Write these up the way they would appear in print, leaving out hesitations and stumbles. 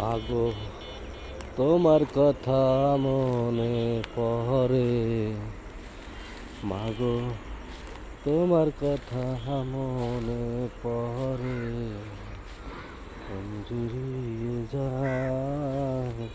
মাগো তোমার কথা মনে পড়ে, মাগো তোমার কথা মনে পড়ে, মন জুড়িয়ে যায়।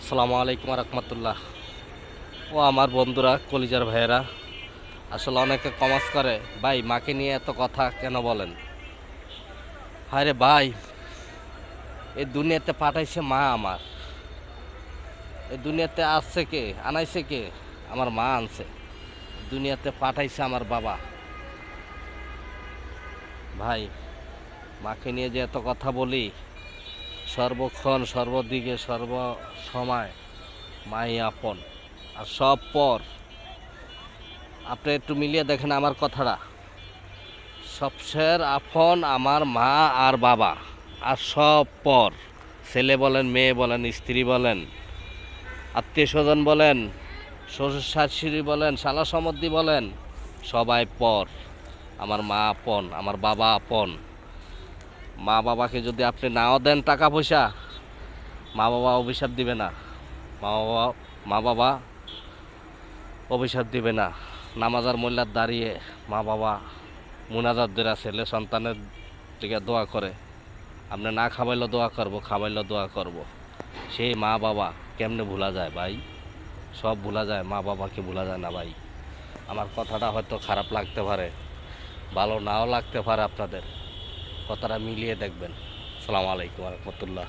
আসসালামু আলাইকুম রহমতুল্লাহ। ও আমার বন্ধুরা, কলিজার ভাইয়েরা, আসলে অনেকে কমাস করে, ভাই মাকে নিয়ে এত কথা কেন বলেন? হায় রে ভাই, এই দুনিয়াতে পাঠাইছে মা আমার, এই দুনিয়াতে আসছে কে, আনাইছে কে? আমার মা আনছে। দুনিয়াতে পাঠাইছে আমার বাবা। ভাই মাকে নিয়ে যে এত কথা বলি, সর্বক্ষণ সর্বদিকে সর্বসময় মাই আপন আর সব পর। আপনি একটু মিলিয়ে দেখেন আমার কথাটা। সবচেয়ে আপন আমার মা আর বাবা, আর সব পর। ছেলে বলেন, মেয়ে বলেন, স্ত্রী বলেন, আত্মীয় স্বজন বলেন, শ্বশুর শাশুড়ি বলেন, শালা সমদ্ধি বলেন, সবাই পর। আমার মা আপন, আমার বাবা আপন। মা বাবাকে যদি আপনি নাও দেন টাকা পয়সা, মা বাবা অভিশাপ দিবে না। মা বাবা অভিশাপ দিবে না। নামাজার মোল্লার দাঁড়িয়ে মা বাবা মুনাজাত দেরা ছেলে সন্তানের দিকে দোয়া করে। আপনি না খাবাইলেও দোয়া করবো, খাবাইলেও দোয়া করব। সেই মা বাবা কেমনে ভোলা যায় ভাই? সব ভোলা যায়, মা বাবাকে ভোলা যায় না ভাই। আমার কথাটা হয়তো খারাপ লাগতে পারে, ভালো নাও লাগতে পারে আপনাদের। কথাটা মিলিয়ে দেখবেন। আসসালামু আলাইকুম রহমতুল্লাহ।